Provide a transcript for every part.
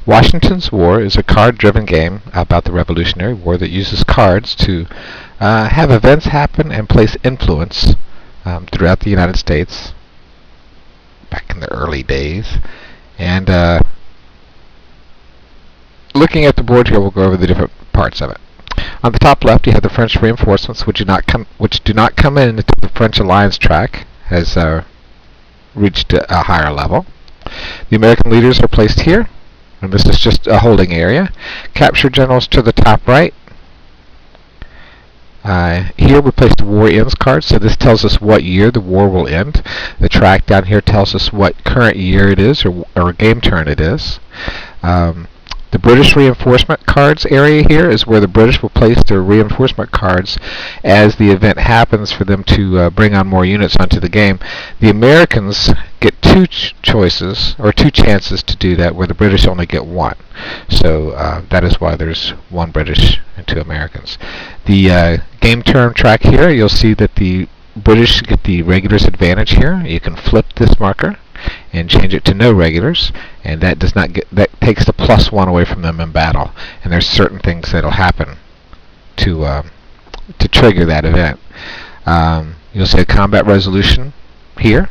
Washington's War is a card-driven game about the Revolutionary War that uses cards to have events happen and place influence throughout the United States back in the early days. And looking at the board here, we'll go over the different parts of it. On the top left, you have the French reinforcements, which do not come in until the French alliance track has reached a higher level. The American leaders are placed here, and this is just a holding area. Capture generals to the top right. Here we place the war ends card, so this tells us what year the war will end. The track down here tells us what current year it is, or game turn it is. The British reinforcement cards area here is where the British will place their reinforcement cards as the event happens for them to bring on more units onto the game. The Americans get two choices, or two chances to do that, where the British only get one. So that is why there's one British and two Americans. The game turn track here, you'll see that the British get the regulars advantage here. You can flip this marker and change it to no regulars, and that takes the +1 away from them in battle. And there's certain things that'll happen to trigger that event. You'll see a combat resolution here,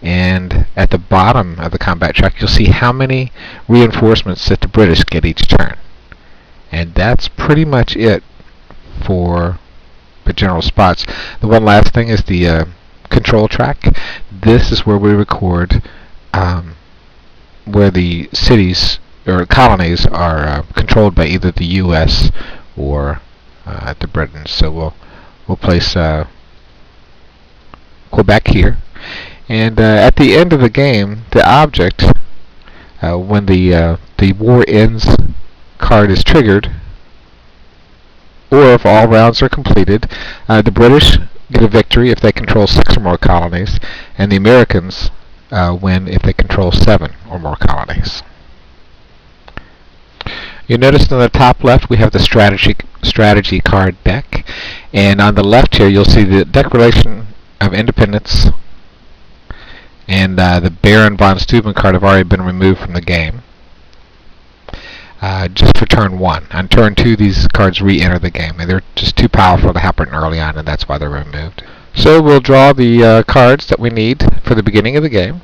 and at the bottom of the combat track you'll see how many reinforcements that the British get each turn. And that's pretty much it for the general spots. The one last thing is the control track. This is where we record where the cities or colonies are controlled by either the U.S. or the Britain. So we'll place Quebec here, and at the end of the game, the object when the war ends card is triggered, or if all rounds are completed, the British get a victory if they control 6 or more colonies, and the Americans win if they control 7 or more colonies. You notice in the top left we have the strategy card deck, and on the left here you'll see the Declaration of Independence and the Baron von Steuben card have already been removed from the game. Just for turn 1. On turn 2, these cards re-enter the game, and they're just too powerful to happen early on, and that's why they're removed. So we'll draw the cards that we need for the beginning of the game.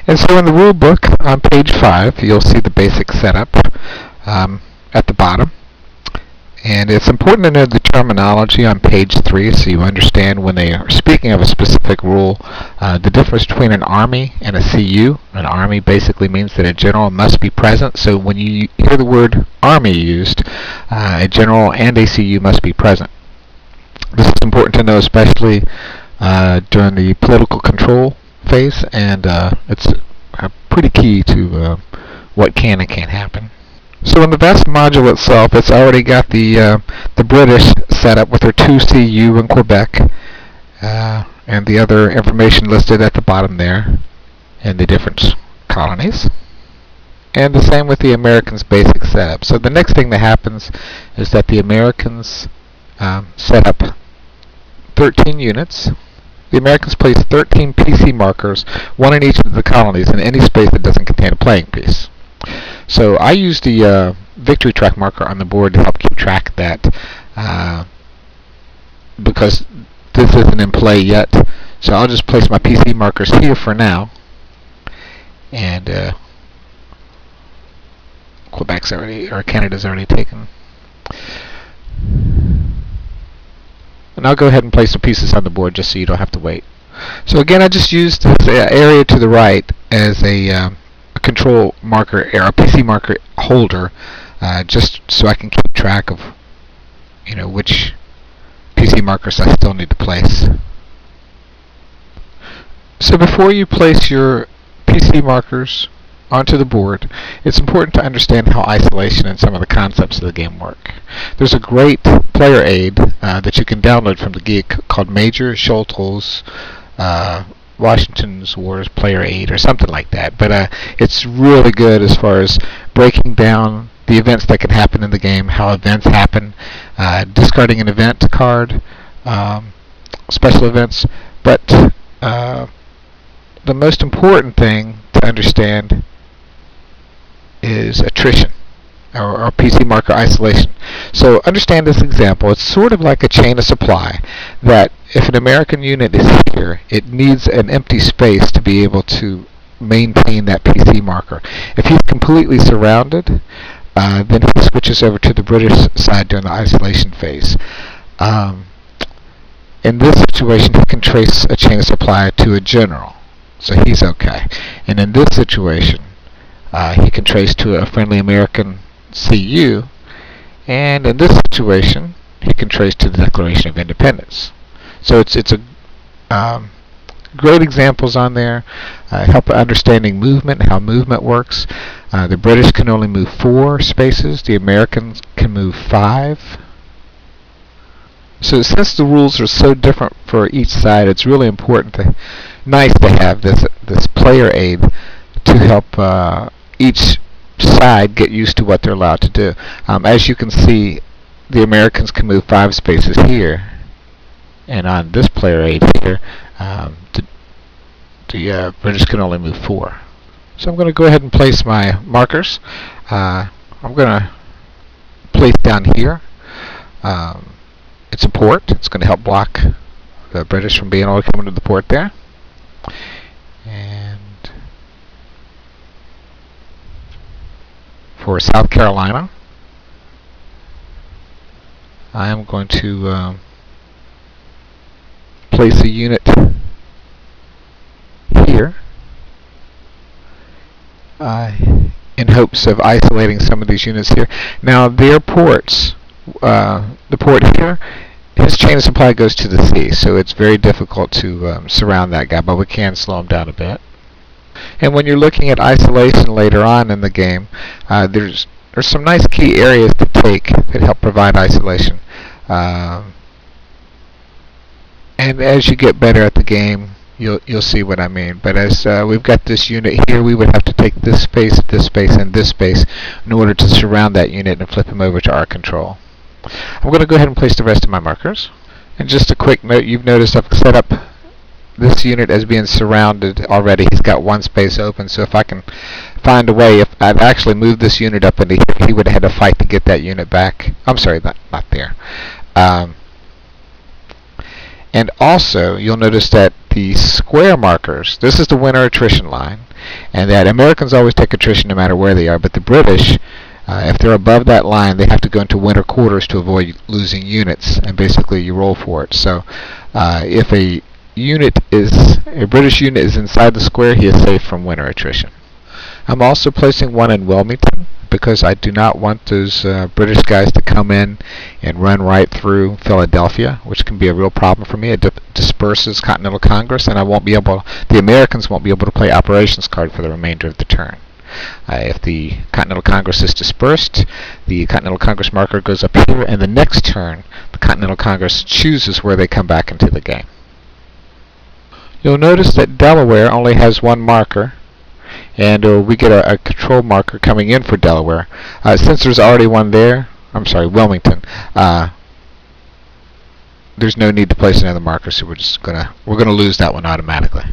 And so in the rule book on page 5, you'll see the basic setup at the bottom. And it's important to know the terminology on page 3 so you understand when they are speaking of a specific rule, the difference between an army and a CU. An army basically means that a general must be present. So when you hear the word army used, a general and a CU must be present. This is important to know, especially during the political control phase, and it's pretty key to what can and can't happen. So in the VEST module itself, it's already got the British set up with their 2 CU in Quebec, and the other information listed at the bottom there, and the different colonies. And the same with the Americans' basic setup. So the next thing that happens is that the Americans set up 13 units. The Americans place 13 PC markers, 1 in each of the colonies, in any space that doesn't contain a playing piece. So I use the victory track marker on the board to help keep track of that, because this isn't in play yet. So I'll just place my PC markers here for now, and Quebec's already, or Canada's already taken. And I'll go ahead and place some pieces on the board just so you don't have to wait. So again, I just used this area to the right as a control marker, or a PC marker holder, just so I can keep track of, which PC markers I still need to place. So before you place your PC markers onto the board, it's important to understand how isolation and some of the concepts of the game work. There's a great player aid that you can download from the geek called Major Scholtel's washingtonswar player aid or something like that. But it's really good as far as breaking down the events that can happen in the game, how events happen, discarding an event card, special events. But the most important thing to understand is attrition, or PC marker isolation. So understand this example. It's sort of like a chain of supply, that if an American unit is here, it needs an empty space to be able to maintain that PC marker. If he's completely surrounded, then he switches over to the British side during the isolation phase. In this situation, he can trace a chain of supply to a general, so he's okay. And in this situation, he can trace to a friendly American CU, and in this situation, he can trace to the Declaration of Independence. So it's a great examples on there, help understanding movement, how movement works. The British can only move 4 spaces. The Americans can move 5. So since the rules are so different for each side, it's really nice to have this player aid to help each side get used to what they're allowed to do. As you can see, the Americans can move 5 spaces here, and on this player aid here, the British can only move 4. So I'm going to go ahead and place my markers. I'm going to place down here. It's a port. It's going to help block the British from being able to come into the port there. And for South Carolina, I am going to place a unit here in hopes of isolating some of these units here. Now their ports, the port here, his chain of supply goes to the sea, so it's very difficult to surround that guy, but we can slow him down a bit. And when you're looking at isolation later on in the game, there's some nice key areas to take that help provide isolation. And as you get better at the game, you'll see what I mean. But as we've got this unit here, we would have to take this space, and this space in order to surround that unit and flip him over to our control. I'm going to go ahead and place the rest of my markers. And just a quick note, you've noticed I've set up this unit as being surrounded already. He's got 1 space open, so if I can find a way, if I've actually moved this unit up into here, he would have had to fight to get that unit back. I'm sorry, not there. And also, you'll notice that the square markers, this is the winter attrition line, and that Americans always take attrition no matter where they are, but the British, if they're above that line, they have to go into winter quarters to avoid losing units, and basically you roll for it. So if a British unit is inside the square, he is safe from winter attrition. I'm also placing one in Wilmington because I do not want those British guys to come in and run right through Philadelphia, which can be a real problem for me. It disperses Continental Congress, and the Americans won't be able to play operations card for the remainder of the turn. If the Continental Congress is dispersed, the Continental Congress marker goes up here, and the next turn, the Continental Congress chooses where they come back into the game. You'll notice that Delaware only has 1 marker, and we get a control marker coming in for Delaware. Since there's already one there, Wilmington, there's no need to place another marker, so we're gonna lose that one automatically.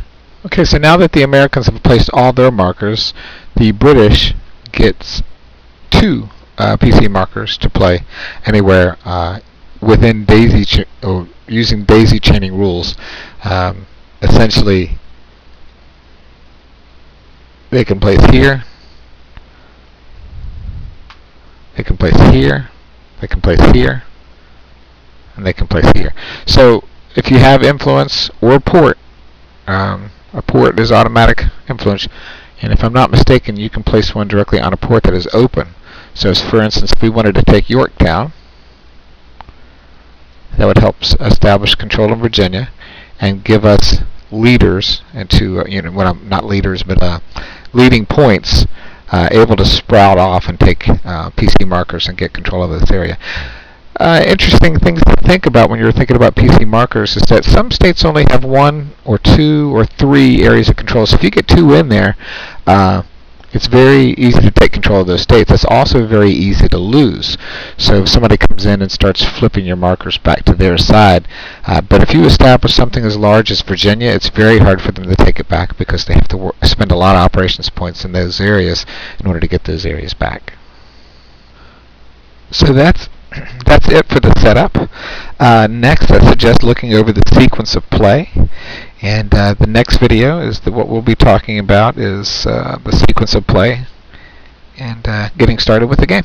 Okay, so now that the Americans have placed all their markers, the British gets 2 PC markers to play anywhere within using daisy chaining rules. Essentially, they can place here, they can place here, they can place here, and they can place here. So if you have influence or port, a port is automatic influence, and if I'm not mistaken, you can place one directly on a port that is open. So for instance, if we wanted to take Yorktown, that would help establish control in Virginia and give us leaders into not leaders, but leading points able to sprout off and take PC markers and get control of this area. Interesting things to think about when you're thinking about PC markers is that some states only have 1 or 2 or 3 areas of control. So if you get 2 in there, it's very easy to take control of those states. It's also very easy to lose. So if somebody comes in and starts flipping your markers back to their side, but if you establish something as large as Virginia, it's very hard for them to take it back because they have to spend a lot of operations points in those areas in order to get those areas back. So that's it for the setup. Next, I suggest looking over the sequence of play. And the next video is what we'll be talking about is the sequence of play and getting started with the game.